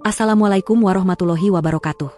Assalamualaikum warahmatullahi wabarakatuh.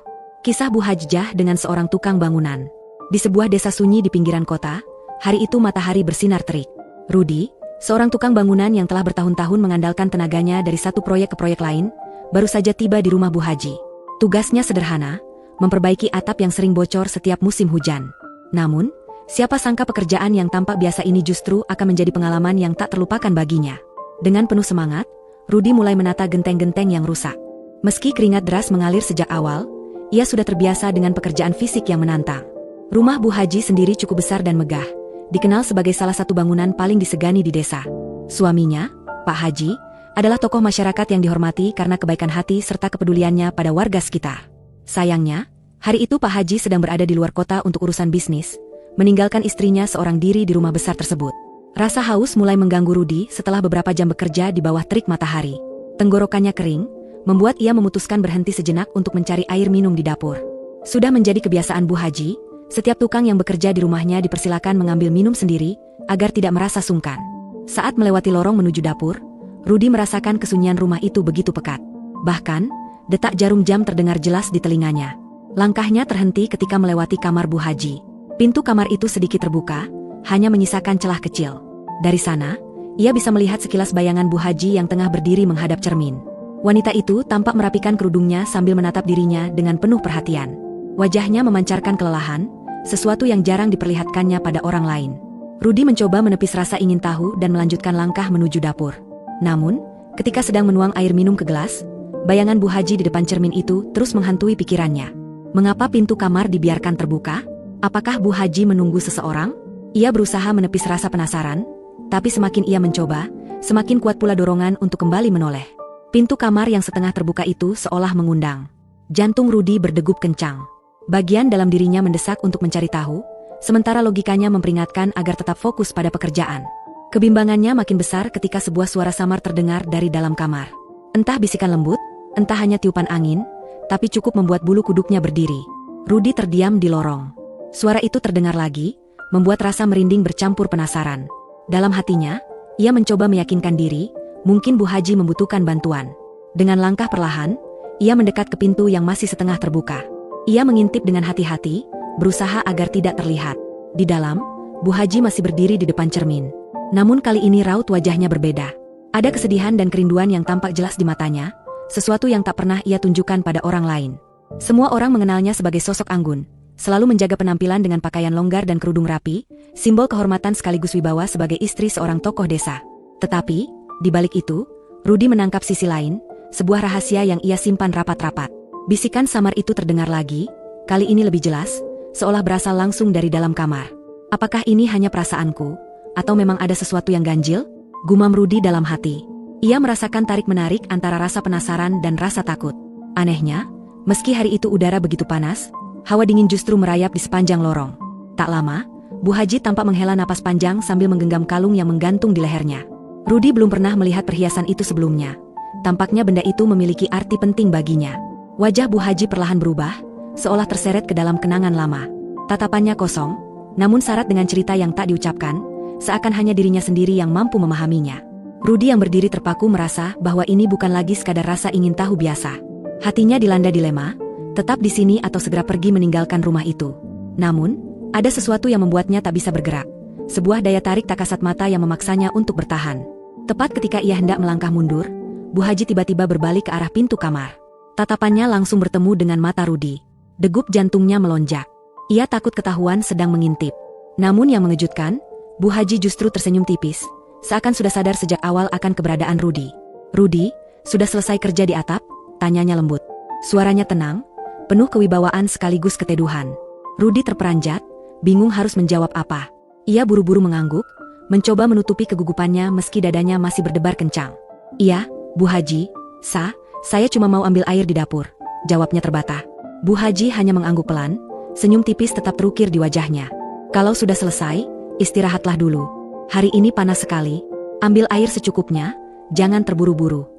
Kisah Bu Hajjah dengan seorang tukang bangunan. Di sebuah desa sunyi di pinggiran kota, hari itu matahari bersinar terik. Rudi, seorang tukang bangunan yang telah bertahun-tahun mengandalkan tenaganya dari satu proyek ke proyek lain, baru saja tiba di rumah Bu Haji. Tugasnya sederhana, memperbaiki atap yang sering bocor setiap musim hujan. Namun, siapa sangka pekerjaan yang tampak biasa ini justru akan menjadi pengalaman yang tak terlupakan baginya. Dengan penuh semangat, Rudi mulai menata genteng-genteng yang rusak. Meski keringat deras mengalir sejak awal, ia sudah terbiasa dengan pekerjaan fisik yang menantang. Rumah Bu Haji sendiri cukup besar dan megah, dikenal sebagai salah satu bangunan paling disegani di desa. Suaminya, Pak Haji, adalah tokoh masyarakat yang dihormati karena kebaikan hati serta kepeduliannya pada warga sekitar. Sayangnya, hari itu Pak Haji sedang berada di luar kota untuk urusan bisnis, meninggalkan istrinya seorang diri di rumah besar tersebut. Rasa haus mulai mengganggu Rudi setelah beberapa jam bekerja di bawah terik matahari. Tenggorokannya kering, membuat ia memutuskan berhenti sejenak untuk mencari air minum di dapur. Sudah menjadi kebiasaan Bu Haji, setiap tukang yang bekerja di rumahnya dipersilakan mengambil minum sendiri, agar tidak merasa sungkan. Saat melewati lorong menuju dapur, Rudi merasakan kesunyian rumah itu begitu pekat. Bahkan, detak jarum jam terdengar jelas di telinganya. Langkahnya terhenti ketika melewati kamar Bu Haji. Pintu kamar itu sedikit terbuka, hanya menyisakan celah kecil. Dari sana, ia bisa melihat sekilas bayangan Bu Haji yang tengah berdiri menghadap cermin. Wanita itu tampak merapikan kerudungnya sambil menatap dirinya dengan penuh perhatian. Wajahnya memancarkan kelelahan, sesuatu yang jarang diperlihatkannya pada orang lain. Rudi mencoba menepis rasa ingin tahu dan melanjutkan langkah menuju dapur. Namun, ketika sedang menuang air minum ke gelas, bayangan Bu Haji di depan cermin itu terus menghantui pikirannya. Mengapa pintu kamar dibiarkan terbuka? Apakah Bu Haji menunggu seseorang? Ia berusaha menepis rasa penasaran, tapi semakin ia mencoba, semakin kuat pula dorongan untuk kembali menoleh. Pintu kamar yang setengah terbuka itu seolah mengundang. Jantung Rudi berdegup kencang. Bagian dalam dirinya mendesak untuk mencari tahu, sementara logikanya memperingatkan agar tetap fokus pada pekerjaan. Kebimbangannya makin besar ketika sebuah suara samar terdengar dari dalam kamar. Entah bisikan lembut, entah hanya tiupan angin, tapi cukup membuat bulu kuduknya berdiri. Rudi terdiam di lorong. Suara itu terdengar lagi, membuat rasa merinding bercampur penasaran. Dalam hatinya, ia mencoba meyakinkan diri, mungkin Bu Haji membutuhkan bantuan. Dengan langkah perlahan, ia mendekat ke pintu yang masih setengah terbuka. Ia mengintip dengan hati-hati, berusaha agar tidak terlihat. Di dalam, Bu Haji masih berdiri di depan cermin. Namun kali ini raut wajahnya berbeda. Ada kesedihan dan kerinduan yang tampak jelas di matanya, sesuatu yang tak pernah ia tunjukkan pada orang lain. Semua orang mengenalnya sebagai sosok anggun, selalu menjaga penampilan dengan pakaian longgar dan kerudung rapi, simbol kehormatan sekaligus wibawa sebagai istri seorang tokoh desa. Tetapi, di balik itu, Rudi menangkap sisi lain, sebuah rahasia yang ia simpan rapat-rapat. Bisikan samar itu terdengar lagi, kali ini lebih jelas, seolah berasal langsung dari dalam kamar. Apakah ini hanya perasaanku, atau memang ada sesuatu yang ganjil? Gumam Rudi dalam hati. Ia merasakan tarik-menarik antara rasa penasaran dan rasa takut. Anehnya, meski hari itu udara begitu panas, hawa dingin justru merayap di sepanjang lorong. Tak lama, Bu Haji tampak menghela napas panjang sambil menggenggam kalung yang menggantung di lehernya. Rudi belum pernah melihat perhiasan itu sebelumnya. Tampaknya benda itu memiliki arti penting baginya. Wajah Bu Haji perlahan berubah, seolah terseret ke dalam kenangan lama. Tatapannya kosong, namun syarat dengan cerita yang tak diucapkan, seakan hanya dirinya sendiri yang mampu memahaminya. Rudi yang berdiri terpaku merasa bahwa ini bukan lagi sekadar rasa ingin tahu biasa. Hatinya dilanda dilema, tetap di sini atau segera pergi meninggalkan rumah itu. Namun, ada sesuatu yang membuatnya tak bisa bergerak. Sebuah daya tarik tak kasat mata yang memaksanya untuk bertahan. Tepat ketika ia hendak melangkah mundur, Bu Haji tiba-tiba berbalik ke arah pintu kamar. Tatapannya langsung bertemu dengan mata Rudi. Degup jantungnya melonjak. Ia takut ketahuan sedang mengintip. Namun yang mengejutkan, Bu Haji justru tersenyum tipis, seakan sudah sadar sejak awal akan keberadaan Rudi. "Rudi, sudah selesai kerja di atap?" tanyanya lembut. Suaranya tenang, penuh kewibawaan sekaligus keteduhan. Rudi terperanjat, bingung harus menjawab apa. Ia buru-buru mengangguk, mencoba menutupi kegugupannya meski dadanya masih berdebar kencang. "Iya, Bu Haji, saya cuma mau ambil air di dapur," jawabnya terbata. Bu Haji hanya mengangguk pelan, senyum tipis tetap terukir di wajahnya. "Kalau sudah selesai, istirahatlah dulu. Hari ini panas sekali, ambil air secukupnya, jangan terburu-buru."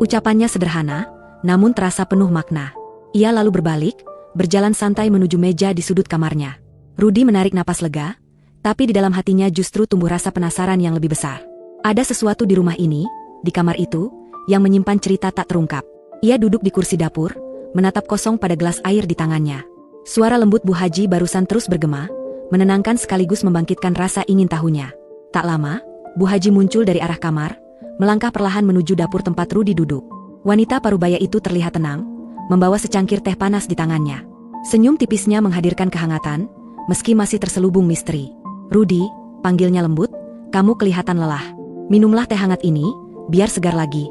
Ucapannya sederhana, namun terasa penuh makna. Ia lalu berbalik, berjalan santai menuju meja di sudut kamarnya. Rudi menarik napas lega, tapi di dalam hatinya justru tumbuh rasa penasaran yang lebih besar. Ada sesuatu di rumah ini, di kamar itu, yang menyimpan cerita tak terungkap. Ia duduk di kursi dapur, menatap kosong pada gelas air di tangannya. Suara lembut Bu Haji barusan terus bergema, menenangkan sekaligus membangkitkan rasa ingin tahunya. Tak lama, Bu Haji muncul dari arah kamar, melangkah perlahan menuju dapur tempat Rudi duduk. Wanita parubaya itu terlihat tenang, membawa secangkir teh panas di tangannya. Senyum tipisnya menghadirkan kehangatan, meski masih terselubung misteri. "Rudi," panggilnya lembut, "kamu kelihatan lelah. Minumlah teh hangat ini, biar segar lagi."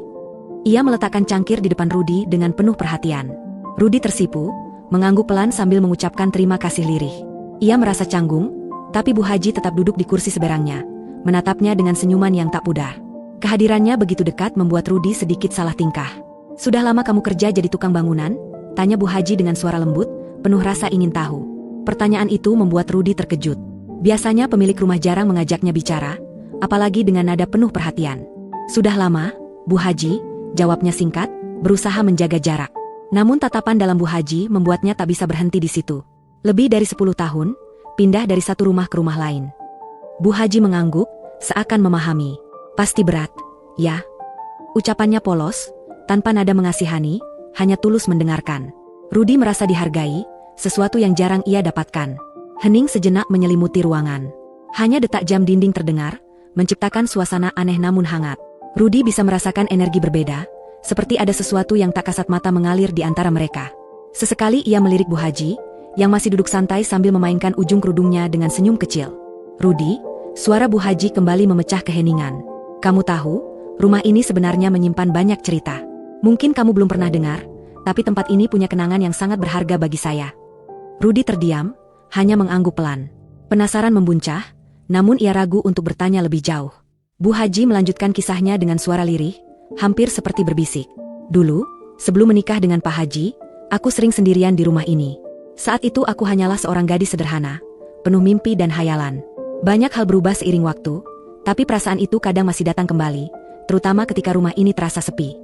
Ia meletakkan cangkir di depan Rudi dengan penuh perhatian. Rudi tersipu, mengangguk pelan sambil mengucapkan terima kasih lirih. Ia merasa canggung, tapi Bu Haji tetap duduk di kursi seberangnya, menatapnya dengan senyuman yang tak pudar. Kehadirannya begitu dekat membuat Rudi sedikit salah tingkah. "Sudah lama kamu kerja jadi tukang bangunan?" tanya Bu Haji dengan suara lembut, penuh rasa ingin tahu. Pertanyaan itu membuat Rudi terkejut. Biasanya pemilik rumah jarang mengajaknya bicara, apalagi dengan nada penuh perhatian. "Sudah lama, Bu Haji," jawabnya singkat, berusaha menjaga jarak. Namun tatapan dalam Bu Haji membuatnya tak bisa berhenti di situ. Lebih dari 10 tahun, pindah dari satu rumah ke rumah lain. Bu Haji mengangguk, seakan memahami. "Pasti berat, ya?" Ucapannya polos, tanpa nada mengasihani, hanya tulus mendengarkan. Rudi merasa dihargai, sesuatu yang jarang ia dapatkan. Hening sejenak menyelimuti ruangan. Hanya detak jam dinding terdengar, menciptakan suasana aneh namun hangat. Rudi bisa merasakan energi berbeda, seperti ada sesuatu yang tak kasat mata mengalir di antara mereka. Sesekali ia melirik Bu Haji, yang masih duduk santai sambil memainkan ujung kerudungnya dengan senyum kecil. "Rudi," suara Bu Haji kembali memecah keheningan. "Kamu tahu, rumah ini sebenarnya menyimpan banyak cerita. Mungkin kamu belum pernah dengar, tapi tempat ini punya kenangan yang sangat berharga bagi saya." Rudi terdiam, hanya mengangguk pelan. Penasaran membuncah, namun ia ragu untuk bertanya lebih jauh. Bu Haji melanjutkan kisahnya dengan suara lirih, hampir seperti berbisik. "Dulu, sebelum menikah dengan Pak Haji, aku sering sendirian di rumah ini. Saat itu aku hanyalah seorang gadis sederhana, penuh mimpi dan hayalan. Banyak hal berubah seiring waktu, tapi perasaan itu kadang masih datang kembali, terutama ketika rumah ini terasa sepi."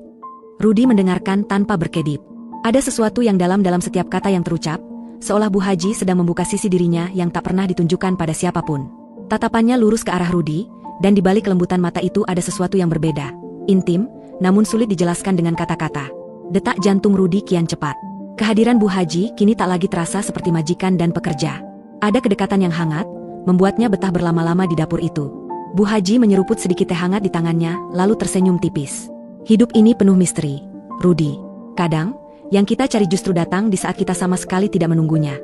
Rudi mendengarkan tanpa berkedip. Ada sesuatu yang dalam setiap kata yang terucap, seolah Bu Haji sedang membuka sisi dirinya yang tak pernah ditunjukkan pada siapapun. Tatapannya lurus ke arah Rudi, dan di balik kelembutan mata itu ada sesuatu yang berbeda, intim, namun sulit dijelaskan dengan kata-kata. Detak jantung Rudi kian cepat. Kehadiran Bu Haji kini tak lagi terasa seperti majikan dan pekerja. Ada kedekatan yang hangat, membuatnya betah berlama-lama di dapur itu. Bu Haji menyeruput sedikit teh hangat di tangannya, lalu tersenyum tipis. "Hidup ini penuh misteri, Rudi. Kadang, yang kita cari justru datang di saat kita sama sekali tidak menunggunya."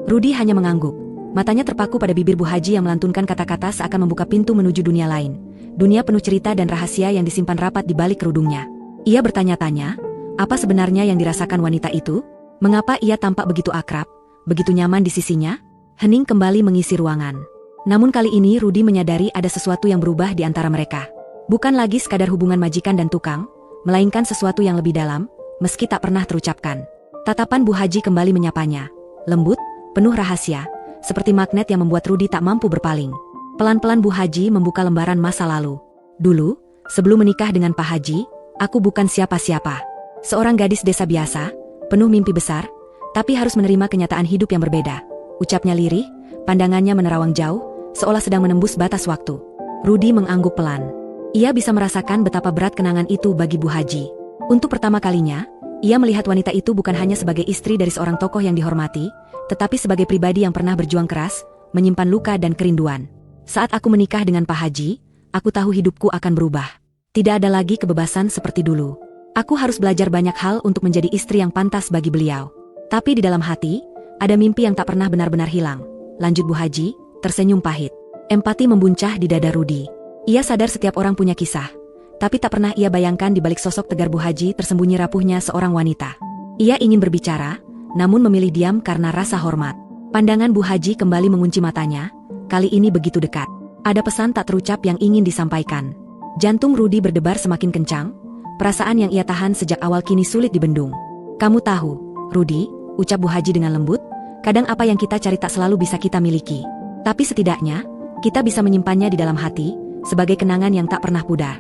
Rudi hanya mengangguk. Matanya terpaku pada bibir Bu Haji yang melantunkan kata-kata seakan membuka pintu menuju dunia lain. Dunia penuh cerita dan rahasia yang disimpan rapat di balik kerudungnya. Ia bertanya-tanya, apa sebenarnya yang dirasakan wanita itu? Mengapa ia tampak begitu akrab, begitu nyaman di sisinya? Hening kembali mengisi ruangan. Namun kali ini Rudi menyadari ada sesuatu yang berubah di antara mereka. Bukan lagi sekadar hubungan majikan dan tukang, melainkan sesuatu yang lebih dalam, meski tak pernah terucapkan. Tatapan Bu Haji kembali menyapanya. Lembut, penuh rahasia, seperti magnet yang membuat Rudi tak mampu berpaling. Pelan-pelan Bu Haji membuka lembaran masa lalu. "Dulu, sebelum menikah dengan Pak Haji, aku bukan siapa-siapa. Seorang gadis desa biasa, penuh mimpi besar, tapi harus menerima kenyataan hidup yang berbeda." Ucapnya lirih, pandangannya menerawang jauh, seolah sedang menembus batas waktu. Rudi mengangguk pelan. Ia bisa merasakan betapa berat kenangan itu bagi Bu Haji. Untuk pertama kalinya, ia melihat wanita itu bukan hanya sebagai istri dari seorang tokoh yang dihormati, tetapi sebagai pribadi yang pernah berjuang keras, menyimpan luka dan kerinduan. "Saat aku menikah dengan Pak Haji, aku tahu hidupku akan berubah. Tidak ada lagi kebebasan seperti dulu. Aku harus belajar banyak hal untuk menjadi istri yang pantas bagi beliau. Tapi di dalam hati, ada mimpi yang tak pernah benar-benar hilang," lanjut Bu Haji, tersenyum pahit. Empati membuncah di dada Rudi. Ia sadar setiap orang punya kisah, tapi tak pernah ia bayangkan di balik sosok tegar Bu Haji tersembunyi rapuhnya seorang wanita. Ia ingin berbicara, namun memilih diam karena rasa hormat. Pandangan Bu Haji kembali mengunci matanya, kali ini begitu dekat. Ada pesan tak terucap yang ingin disampaikan. Jantung Rudi berdebar semakin kencang, perasaan yang ia tahan sejak awal kini sulit dibendung. "Kamu tahu, Rudi," ucap Bu Haji dengan lembut, "kadang apa yang kita cari tak selalu bisa kita miliki. Tapi setidaknya, kita bisa menyimpannya di dalam hati, sebagai kenangan yang tak pernah pudar."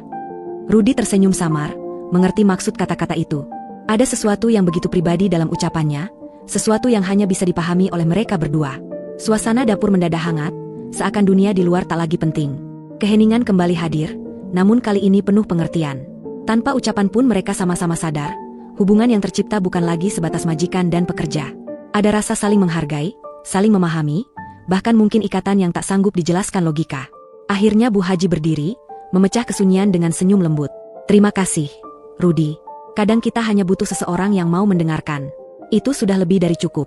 Rudi tersenyum samar, mengerti maksud kata-kata itu. Ada sesuatu yang begitu pribadi dalam ucapannya, sesuatu yang hanya bisa dipahami oleh mereka berdua. Suasana dapur mendadak hangat, seakan dunia di luar tak lagi penting. Keheningan kembali hadir, namun kali ini penuh pengertian. Tanpa ucapan pun mereka sama-sama sadar, hubungan yang tercipta bukan lagi sebatas majikan dan pekerja. Ada rasa saling menghargai, saling memahami, bahkan mungkin ikatan yang tak sanggup dijelaskan logika. Akhirnya Bu Haji berdiri, memecah kesunyian dengan senyum lembut. Terima kasih, Rudi. Kadang kita hanya butuh seseorang yang mau mendengarkan. Itu sudah lebih dari cukup.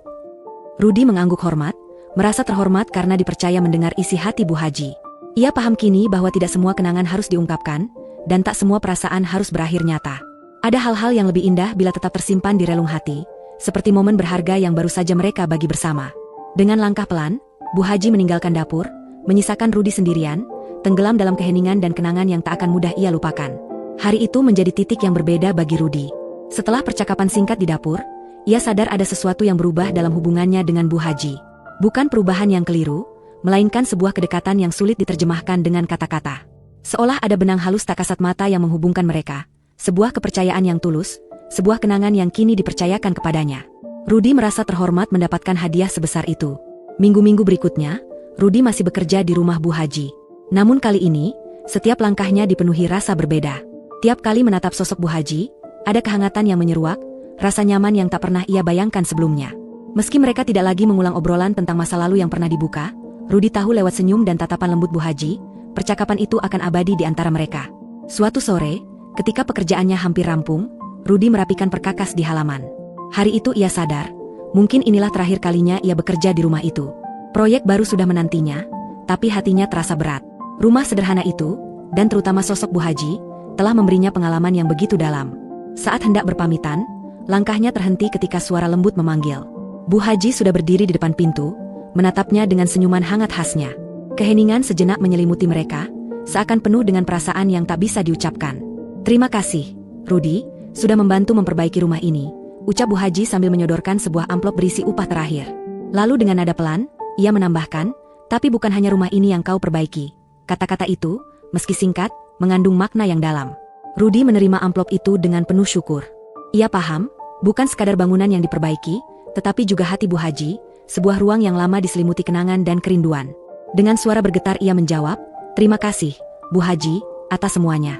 Rudi mengangguk hormat, merasa terhormat karena dipercaya mendengar isi hati Bu Haji. Ia paham kini bahwa tidak semua kenangan harus diungkapkan, dan tak semua perasaan harus berakhir nyata. Ada hal-hal yang lebih indah bila tetap tersimpan di relung hati, seperti momen berharga yang baru saja mereka bagi bersama. Dengan langkah pelan, Bu Haji meninggalkan dapur, menyisakan Rudi sendirian, tenggelam dalam keheningan dan kenangan yang tak akan mudah ia lupakan. Hari itu menjadi titik yang berbeda bagi Rudi. Setelah percakapan singkat di dapur, ia sadar ada sesuatu yang berubah dalam hubungannya dengan Bu Haji. Bukan perubahan yang keliru, melainkan sebuah kedekatan yang sulit diterjemahkan dengan kata-kata. Seolah ada benang halus tak kasat mata yang menghubungkan mereka, sebuah kepercayaan yang tulus, sebuah kenangan yang kini dipercayakan kepadanya. Rudi merasa terhormat mendapatkan hadiah sebesar itu. Minggu-minggu berikutnya, Rudi masih bekerja di rumah Bu Haji. Namun kali ini, setiap langkahnya dipenuhi rasa berbeda. Tiap kali menatap sosok Bu Haji, ada kehangatan yang menyeruak, rasa nyaman yang tak pernah ia bayangkan sebelumnya. Meski mereka tidak lagi mengulang obrolan tentang masa lalu yang pernah dibuka, Rudi tahu lewat senyum dan tatapan lembut Bu Haji, percakapan itu akan abadi di antara mereka. Suatu sore, ketika pekerjaannya hampir rampung, Rudi merapikan perkakas di halaman. Hari itu ia sadar, mungkin inilah terakhir kalinya ia bekerja di rumah itu. Proyek baru sudah menantinya, tapi hatinya terasa berat. Rumah sederhana itu, dan terutama sosok Bu Haji, telah memberinya pengalaman yang begitu dalam. Saat hendak berpamitan, langkahnya terhenti ketika suara lembut memanggil. Bu Haji sudah berdiri di depan pintu, menatapnya dengan senyuman hangat khasnya. Keheningan sejenak menyelimuti mereka, seakan penuh dengan perasaan yang tak bisa diucapkan. Terima kasih, Rudi, sudah membantu memperbaiki rumah ini, ucap Bu Haji sambil menyodorkan sebuah amplop berisi upah terakhir. Lalu dengan nada pelan, ia menambahkan, tapi bukan hanya rumah ini yang kau perbaiki. Kata-kata itu, meski singkat, mengandung makna yang dalam. Rudi menerima amplop itu dengan penuh syukur. Ia paham, bukan sekadar bangunan yang diperbaiki, tetapi juga hati Bu Haji, sebuah ruang yang lama diselimuti kenangan dan kerinduan. Dengan suara bergetar ia menjawab, terima kasih, Bu Haji, atas semuanya.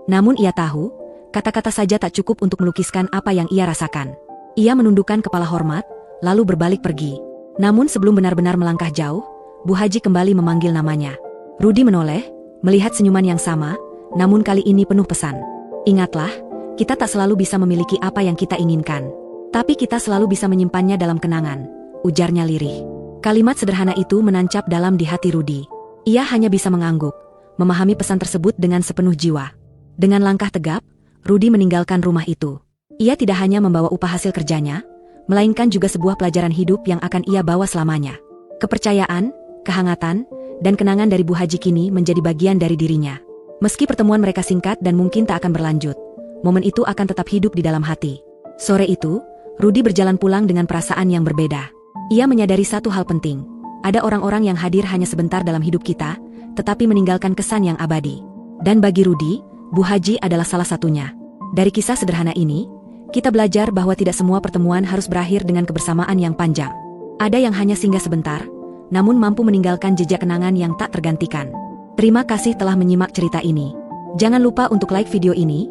Namun ia tahu, kata-kata saja tak cukup untuk melukiskan apa yang ia rasakan. Ia menundukkan kepala hormat, lalu berbalik pergi. Namun sebelum benar-benar melangkah jauh, Bu Haji kembali memanggil namanya. Rudi menoleh, melihat senyuman yang sama, namun kali ini penuh pesan. Ingatlah, kita tak selalu bisa memiliki apa yang kita inginkan. Tapi kita selalu bisa menyimpannya dalam kenangan, ujarnya lirih. Kalimat sederhana itu menancap dalam di hati Rudi. Ia hanya bisa mengangguk, memahami pesan tersebut dengan sepenuh jiwa. Dengan langkah tegap, Rudi meninggalkan rumah itu. Ia tidak hanya membawa upah hasil kerjanya, melainkan juga sebuah pelajaran hidup yang akan ia bawa selamanya. Kepercayaan, kehangatan, dan kenangan dari Bu Haji kini menjadi bagian dari dirinya. Meski pertemuan mereka singkat dan mungkin tak akan berlanjut, momen itu akan tetap hidup di dalam hati. Sore itu, Rudi berjalan pulang dengan perasaan yang berbeda. Ia menyadari satu hal penting. Ada orang-orang yang hadir hanya sebentar dalam hidup kita, tetapi meninggalkan kesan yang abadi. Dan bagi Rudi, Bu Haji adalah salah satunya. Dari kisah sederhana ini, kita belajar bahwa tidak semua pertemuan harus berakhir dengan kebersamaan yang panjang. Ada yang hanya singgah sebentar, namun mampu meninggalkan jejak kenangan yang tak tergantikan. Terima kasih telah menyimak cerita ini. Jangan lupa untuk like video ini,